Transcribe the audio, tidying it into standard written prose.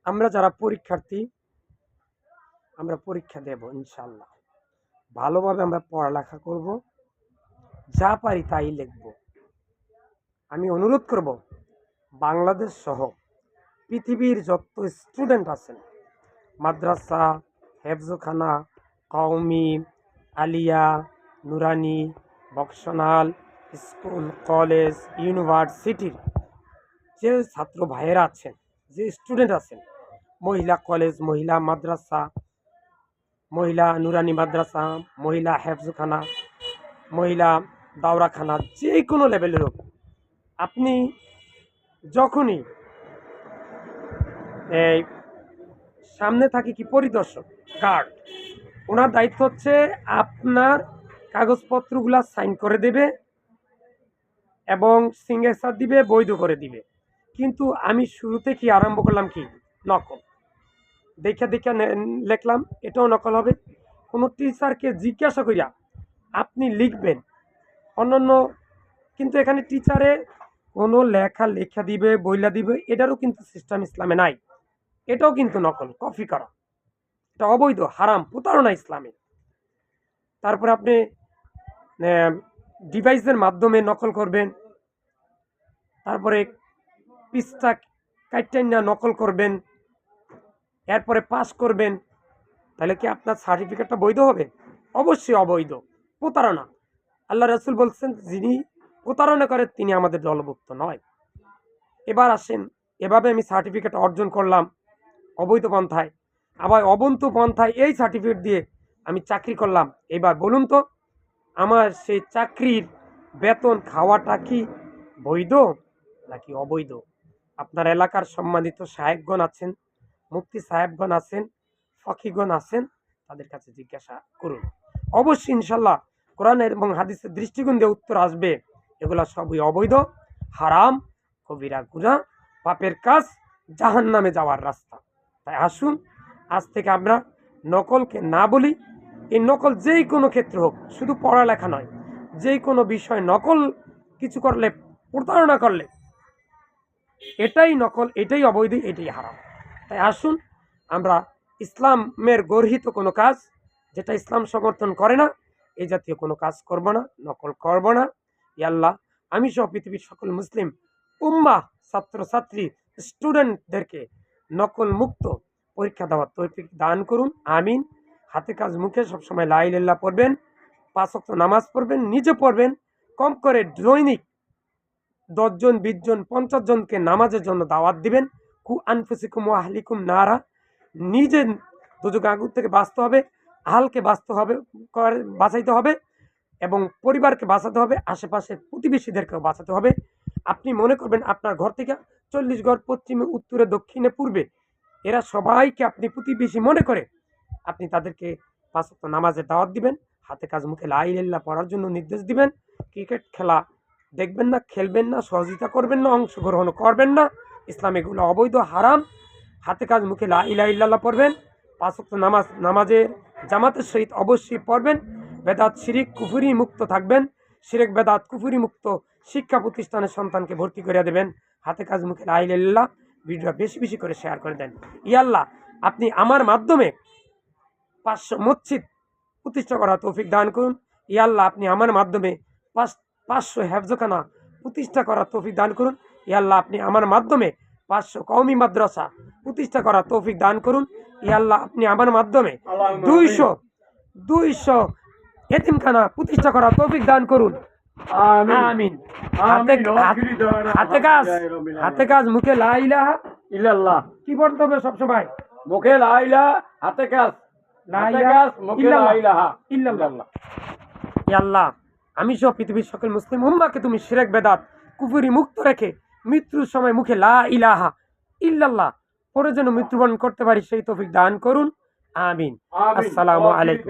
আমরা যারা পরীক্ষার্থী, আমরা পরীক্ষা দেব ইনশাল্লাহ। ভালোভাবে আমরা পড়ালেখা করব, যা পারি তাই লিখব। আমি অনুরোধ করব, বাংলাদেশ সহ পৃথিবীর যত স্টুডেন্ট আছেন, মাদ্রাসা, হেফজখানা, কওমি, আলিয়া, নুরানি, ভোকেশনাল স্কুল, কলেজ, ইউনিভার্সিটির যে ছাত্র ভাইয়েরা আছেন, যে স্টুডেন্ট আছেন, মহিলা কলেজ, মহিলা মাদ্রাসা, মহিলা নুরানি মাদ্রাসা, মহিলা হেফজখানা, মহিলা দাওরাখানা, যে কোনো লেভেলের হোক, আপনি যখনই এই সামনে থাকে কি পরিদর্শক গার্ড, ওনার দায়িত্ব হচ্ছে আপনার কাগজপত্রগুলা সাইন করে দেবে এবং সিগনেচার দিবে, বৈধ করে দিবে। কিন্তু আমি শুরুতে কি আরম্ভ করলাম কি নকল, দেখে দেখে লিখলাম, এটাও নকল হবে। কোনো টিচারকে জিজ্ঞাসা করিয়া আপনি লিখবেন অন্যান্য, কিন্তু এখানে টিচারে কোনো লেখা দিবে, বইলা দিবে, এটারও কিন্তু সিস্টেম ইসলামে নাই। এটাও কিন্তু নকল, কপি করা, এটা অবৈধ, হারাম, প্রতারণা ইসলামে। তারপরে আপনি ডিভাইসের মাধ্যমে নকল করবেন, তারপরে পৃষ্ঠা কাইটাইনা নকল করবেন, এরপরে পাস করবেন, তাহলে কি আপনার সার্টিফিকেটটা বৈধ হবে? অবশ্যই অবৈধ, প্রতারণা। আল্লাহ রাসূল বলছেন, যিনি প্রতারণা করে তিনি আমাদের দলভুক্ত নয়। এবার আসেন, এভাবে আমি সার্টিফিকেট অর্জন করলাম অবৈধ পন্থায়, আবার অবৈধ পন্থায় এই সার্টিফিকেট দিয়ে আমি চাকরি করলাম। এবার বলুন তো, আমার সেই চাকরির বেতন খাওয়াটা কি বৈধ নাকি অবৈধ? আপনার এলাকার সম্মানিত সাহেবগণ আছেন, মুফতি সাহেবগণ আছেন, ফকিগণ আছেন, তাদের কাছে জিজ্ঞাসা করুন। অবশ্যই ইনশাল্লাহ কোরআনের এবং হাদিসের দৃষ্টিকোণ দিয়ে উত্তর আসবে, এগুলা সবই অবৈধ, হারাম, কবিরা গুনাহ, পাপের কাজ, জাহান্নামে যাওয়ার রাস্তা। তাই আসুন, আজ থেকে আমরা নকলকে না বলি। এই নকল যেই কোনো ক্ষেত্রে হোক, শুধু পড়ালেখা নয়, যেই কোনো বিষয় নকল কিছু করলে, প্রতারণা করলে, এটাই নকল, এটাই অবৈধ, এটাই হারাম। তাই আসুন, আমরা ইসলামের গর্হিত কোনো কাজ, যেটা ইসলাম সমর্থন করে না, এই জাতীয় কোনো কাজ করব না, নকল করব না। ইয়া আল্লাহ, আমি সহ পৃথিবীর সকল মুসলিম উম্মাহ, ছাত্রছাত্রী, স্টুডেন্টদেরকে নকল মুক্ত পরীক্ষা দেওয়ার তৌফিক দান করুন, আমিন। হাতে কাজ মুখে সবসময় লা ইলাহা ইল্লাল্লাহ পড়বেন, 5 ওয়াক্ত নামাজ পড়বেন, নিজে পড়বেন, কম করে দৈনিক 10 জন, 20 জন, 50 জনকে নামাজের জন্য দাওয়াত দিবেন। কু আনফুসিকুম ওয়া আহলিকুম নারা, নিজে দোজখ আগুন থেকে বাঁচতে হবে, আহালকে বাঁচতে হবে, বাঁচাইতে হবে, এবং পরিবারকে বাঁচাতে হবে, আশেপাশের প্রতিবেশীদেরকেও বাঁচাতে হবে। আপনি মনে করবেন আপনার ঘর থেকে 40 ঘর পশ্চিমে, উত্তরে, দক্ষিণে, পূর্বে, এরা সবাইকে আপনি প্রতিবেশী মনে করে আপনি তাদেরকে 5 ওয়াক্ত নামাজের দাওয়াত দিবেন, হাতে কাজ মুখে লা ইলাহা ইল্লাল্লাহ পড়ার জন্য নির্দেশ দিবেন। ক্রিকেট খেলা দেখবেন না, খেলবেন না, সহযোগিতা করবেন না, অংশগ্রহণ করবেন না, ইসলাম এগুলো অবৈধ, হারাম। হাতে কাজ মুখে লা ইলাহা ইল্লাল্লাহ পড়বেন, 5 ওয়াক্ত নামাজের জামাতের সহিত অবশ্যই পড়বেন। বেদাত শিরিক কুফরি মুক্ত থাকবেন, শিরিক বেদাত কুফরি মুক্ত শিক্ষা প্রতিষ্ঠানের সন্তানকে ভর্তি করে দেবেন। হাতে কাজ মুখে লা ইলাহা ইল্লাল্লাহ, ভিডিওটা বেশি বেশি করে শেয়ার করে দেন। ইয়া আল্লাহ, আপনি আমার মাধ্যমে 500 মসজিদ প্রতিষ্ঠা করা তৌফিক দান করুন। ইয়া আল্লাহ, আপনি আমার মাধ্যমে 500 হেফজখানা প্রতিষ্ঠা করার তৌফিক দান করুন। ইয়া আল্লাহ, আপনি আমার মাধ্যমে 500 কওমি মাদ্রাসা প্রতিষ্ঠা করার তৌফিক দান করুন। ইয়া আল্লাহ, আপনি আমার মাধ্যমে 200 এতিমখানা প্রতিষ্ঠা করার তৌফিক দান করুন, আমিন। হাতে কাজ মুখে লা ইলাহা ইল্লাল্লাহ, কি পড়তে হবে সবসময়? মুখে লা ইলাহা, হাতে কাজ, মুখে লা ইলাহা ইল্লাল্লাহ। ইয়া আল্লাহ, আমি সহ পৃথিবীর সকল মুসলিম উম্মাহকে তুমি শিরক বেদাত কুফরি মুক্ত রেখে মৃত্যুর সময় মুখে লা ইলাহা ইল্লাল্লাহ পরে যেন মৃত্যুবরণ করতে পারি, সেই তৌফিক দান করুন, আমিন। আসসালামু আলাইকুম।